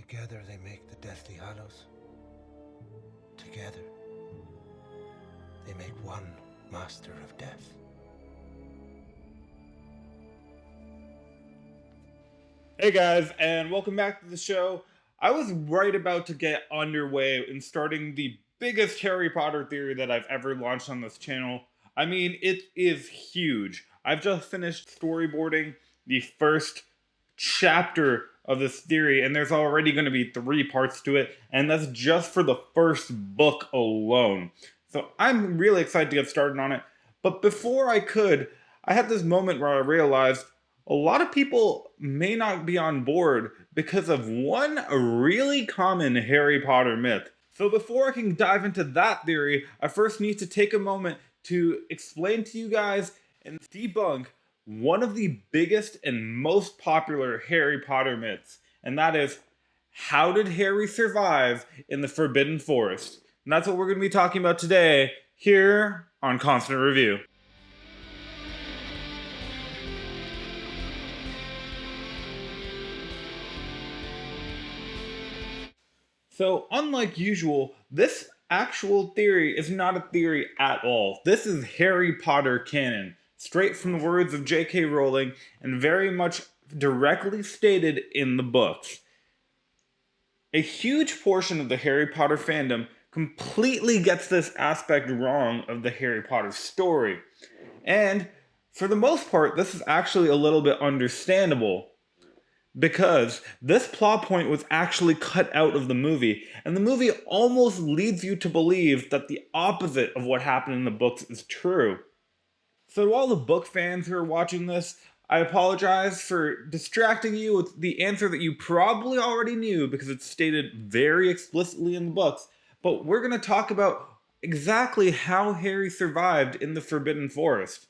Together they make the Deathly Hallows. Together they make one master of death. Hey guys, and welcome back to the show. I was right about to get underway in starting the biggest Harry Potter theory that I've ever launched on this channel. I mean, it is huge. I've just finished storyboarding the first chapter of this theory, and there's already going to be 3 parts to it, and that's just for the first book alone. So I'm really excited to get started on it. But before I had this moment where I realized a lot of people may not be on board because of one really common Harry Potter myth. So before I can dive into that theory, I first need to take a moment to explain to you guys and debunk one of the biggest and most popular Harry Potter myths, and that is, how did Harry survive in the Forbidden Forest? And that's what we're going to be talking about today here on Constant Review. So, unlike usual, this actual theory is not a theory at all. This is Harry Potter canon, straight from the words of JK Rowling, and very much directly stated in the books. A huge portion of the Harry Potter fandom completely gets this aspect wrong of the Harry Potter story. And for the most part, this is actually a little bit understandable, because this plot point was actually cut out of the movie, and the movie almost leads you to believe that the opposite of what happened in the books is true. So to all the book fans who are watching this, I apologize for distracting you with the answer that you probably already knew because it's stated very explicitly in the books, but we're going to talk about exactly how Harry survived in the Forbidden Forest.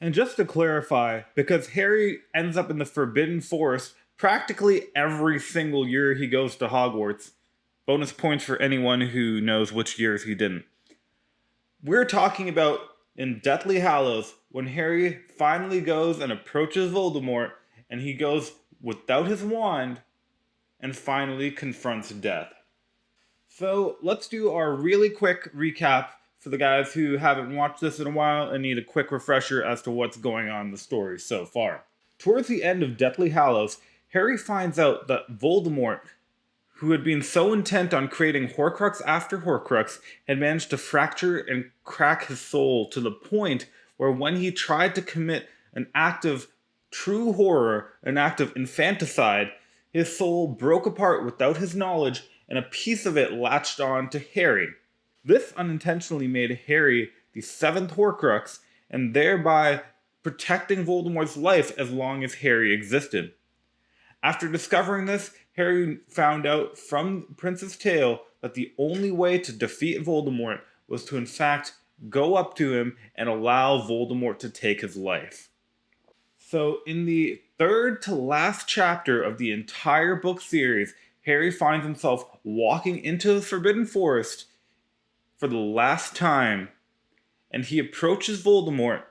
And just to clarify, because Harry ends up in the Forbidden Forest practically every single year he goes to Hogwarts, bonus points for anyone who knows which years he didn't. We're talking about in Deathly Hallows, when Harry finally goes and approaches Voldemort, and he goes without his wand, and finally confronts death. So let's do our really quick recap for the guys who haven't watched this in a while and need a quick refresher as to what's going on in the story so far. Towards the end of Deathly Hallows, Harry finds out that Voldemort, who had been so intent on creating Horcrux after Horcrux, had managed to fracture and crack his soul to the point where when he tried to commit an act of true horror, an act of infanticide, his soul broke apart without his knowledge and a piece of it latched on to Harry. This unintentionally made Harry the 7th Horcrux, and thereby protecting Voldemort's life as long as Harry existed. After discovering this, Harry found out from Prince's Tale that the only way to defeat Voldemort was to in fact go up to him and allow Voldemort to take his life. So in the 3rd to last chapter of the entire book series, Harry finds himself walking into the Forbidden Forest for the last time, and he approaches Voldemort,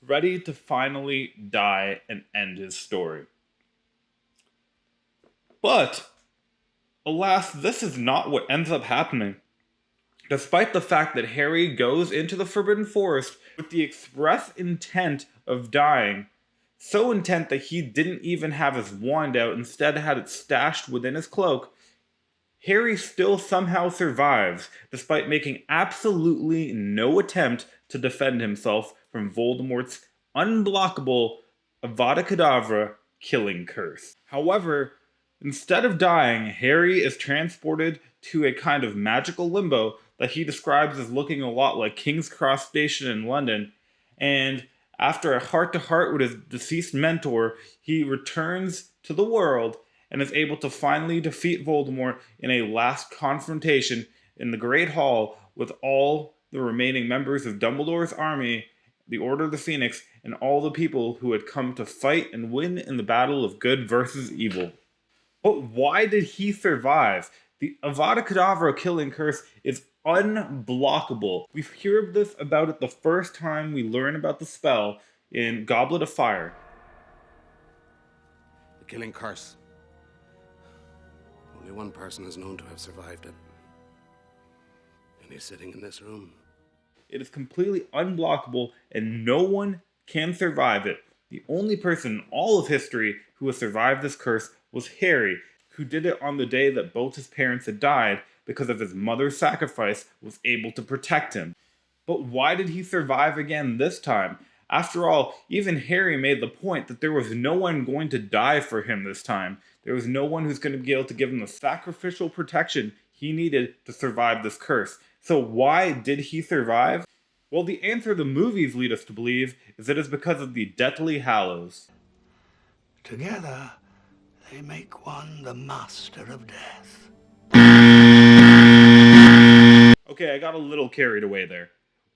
ready to finally die and end his story. But, alas, this is not what ends up happening. Despite the fact that Harry goes into the Forbidden Forest with the express intent of dying, so intent that he didn't even have his wand out, instead had it stashed within his cloak, Harry still somehow survives, despite making absolutely no attempt to defend himself from Voldemort's unblockable Avada Kedavra killing curse. However, instead of dying, Harry is transported to a kind of magical limbo that he describes as looking a lot like King's Cross Station in London, and after a heart-to-heart with his deceased mentor, he returns to the world and is able to finally defeat Voldemort in a last confrontation in the Great Hall with all the remaining members of Dumbledore's army, the Order of the Phoenix, and all the people who had come to fight and win in the battle of good versus evil. But why did he survive? The Avada Kedavra killing curse is unblockable. We hear this about it the first time we learn about the spell in Goblet of Fire. The killing curse. Only one person is known to have survived it. And he's sitting in this room. It is completely unblockable and no one can survive it. The only person in all of history who has survived this curse was Harry, who did it on the day that both his parents had died because of his mother's sacrifice was able to protect him. But why did he survive again this time? After all, even Harry made the point that there was no one going to die for him this time. There was no one who's going to be able to give him the sacrificial protection he needed to survive this curse. So why did he survive? Well, the answer the movies lead us to believe is that it's because of the Deathly Hallows. Together, they make one the master of death. Okay, I got a little carried away there.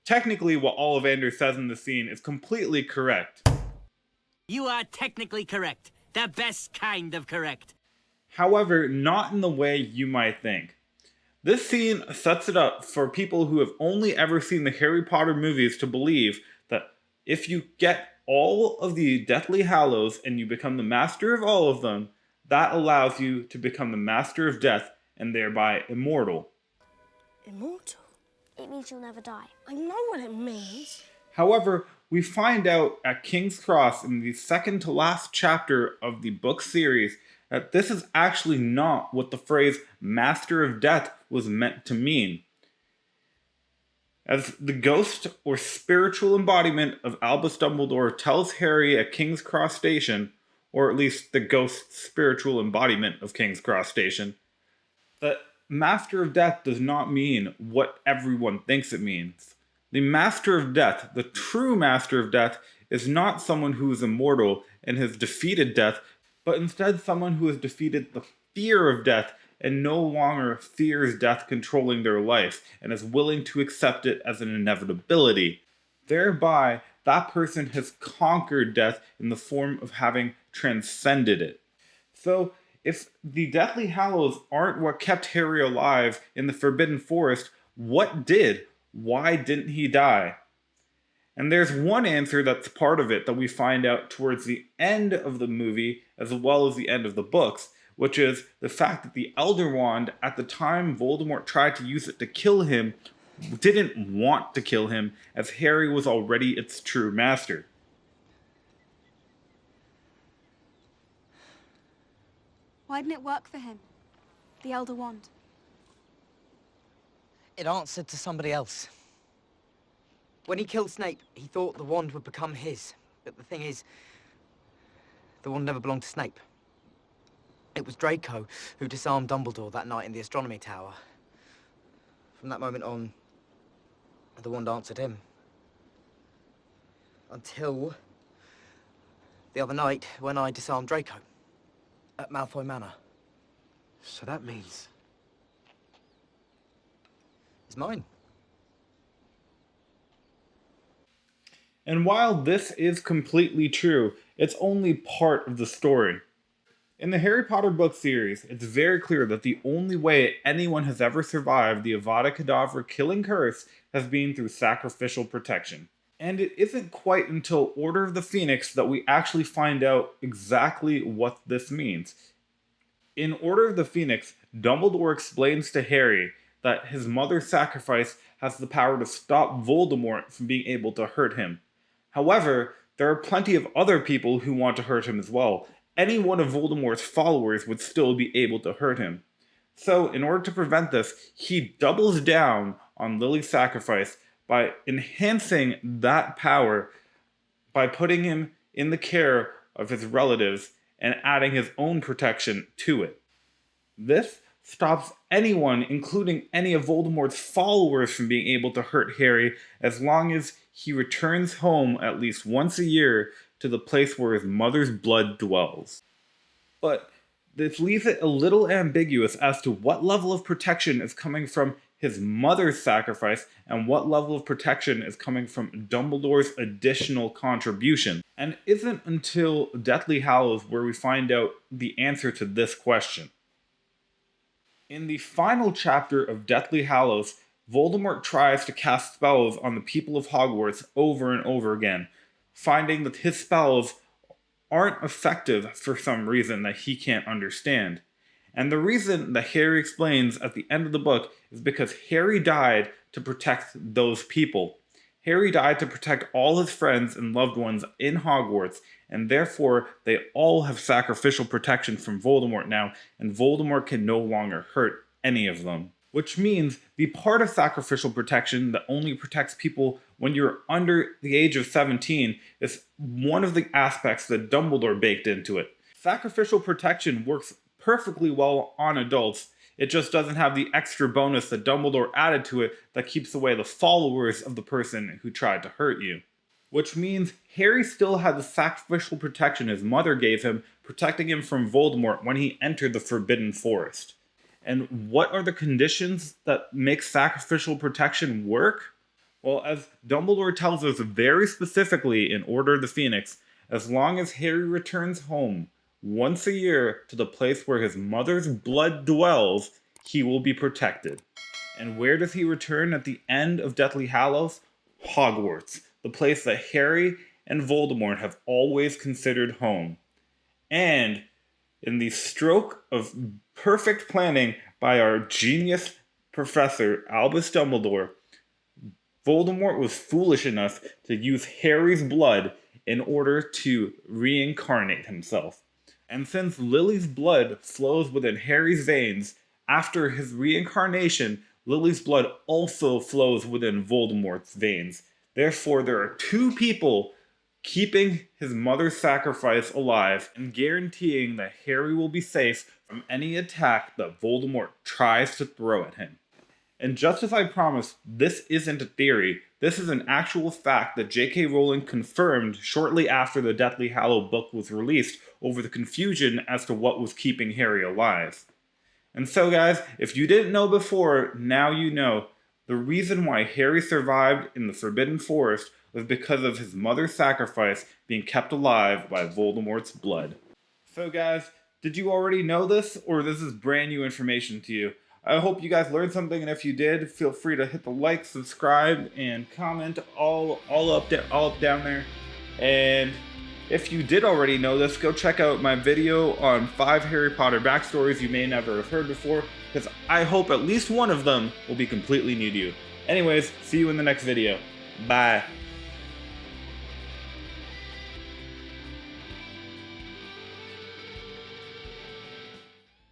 Technically, what Ollivander says in the scene is completely correct. You are technically correct. The best kind of correct. However, not in the way you might think. This scene sets it up for people who have only ever seen the Harry Potter movies to believe that if you get all of the Deathly Hallows and you become the master of all of them, that allows you to become the master of death and thereby immortal. Immortal? It means you'll never die. I know what it means. However, we find out at King's Cross in the second to last chapter of the book series that this is actually not what the phrase Master of Death was meant to mean. As the ghost or spiritual embodiment of Albus Dumbledore tells Harry at King's Cross Station, or at least the ghost's spiritual embodiment of King's Cross Station, that Master of Death does not mean what everyone thinks it means. The Master of Death, the true Master of Death, is not someone who is immortal and has defeated death, but instead someone who has defeated the fear of death and no longer fears death controlling their life and is willing to accept it as an inevitability. Thereby, that person has conquered death in the form of having transcended it. So, if the Deathly Hallows aren't what kept Harry alive in the Forbidden Forest, what did? Why didn't he die? And there's one answer that's part of it that we find out towards the end of the movie, as well as the end of the books, which is the fact that the Elder Wand, at the time Voldemort tried to use it to kill him, didn't want to kill him, as Harry was already its true master. Why didn't it work for him? The Elder Wand. It answered to somebody else. When he killed Snape, he thought the wand would become his. But the thing is, the wand never belonged to Snape. It was Draco who disarmed Dumbledore that night in the astronomy tower. From that moment on, the wand answered him. Until the other night when I disarmed Draco at Malfoy Manor. So that means... It's mine. And while this is completely true, it's only part of the story. In the Harry Potter book series, it's very clear that the only way anyone has ever survived the Avada Kedavra killing curse has been through sacrificial protection. And it isn't quite until Order of the Phoenix that we actually find out exactly what this means. In Order of the Phoenix, Dumbledore explains to Harry that his mother's sacrifice has the power to stop Voldemort from being able to hurt him. However, there are plenty of other people who want to hurt him as well. Any one of Voldemort's followers would still be able to hurt him. So, in order to prevent this, he doubles down on Lily's sacrifice by enhancing that power by putting him in the care of his relatives and adding his own protection to it. This stops anyone, including any of Voldemort's followers, from being able to hurt Harry as long as he returns home at least once a year to the place where his mother's blood dwells. But this leaves it a little ambiguous as to what level of protection is coming from his mother's sacrifice and what level of protection is coming from Dumbledore's additional contribution. And it isn't until Deathly Hallows where we find out the answer to this question. In the final chapter of Deathly Hallows, Voldemort tries to cast spells on the people of Hogwarts over and over again, finding that his spells aren't effective for some reason that he can't understand. And the reason that Harry explains at the end of the book is because Harry died to protect those people. Harry died to protect all his friends and loved ones in Hogwarts, and therefore they all have sacrificial protection from Voldemort now, and Voldemort can no longer hurt any of them. Which means the part of sacrificial protection that only protects people when you're under the age of 17 is one of the aspects that Dumbledore baked into it. Sacrificial protection works perfectly well on adults. It just doesn't have the extra bonus that Dumbledore added to it that keeps away the followers of the person who tried to hurt you. Which means Harry still had the sacrificial protection his mother gave him, protecting him from Voldemort when he entered the Forbidden Forest. And what are the conditions that make sacrificial protection work? Well, as Dumbledore tells us very specifically in Order of the Phoenix, as long as Harry returns home once a year to the place where his mother's blood dwells, he will be protected. And where does he return at the end of Deathly Hallows? Hogwarts, the place that Harry and Voldemort have always considered home. And in the stroke of perfect planning by our genius professor Albus Dumbledore, Voldemort was foolish enough to use Harry's blood in order to reincarnate himself. And since Lily's blood flows within Harry's veins, after his reincarnation, Lily's blood also flows within Voldemort's veins. Therefore, there are two people keeping his mother's sacrifice alive and guaranteeing that Harry will be safe from any attack that Voldemort tries to throw at him. And just as I promised, this isn't a theory. This is an actual fact that JK Rowling confirmed shortly after the Deathly Hallows book was released over the confusion as to what was keeping Harry alive. And so guys, if you didn't know before, now you know. The reason why Harry survived in the Forbidden Forest was because of his mother's sacrifice being kept alive by Voldemort's blood. So guys, did you already know this, or this is brand new information to you? I hope you guys learned something, and if you did, feel free to hit the like, subscribe, and comment all up down there. And if you did already know this, go check out my video on 5 Harry Potter backstories you may never have heard before, because I hope at least one of them will be completely new to you. Anyways, see you in the next video. Bye.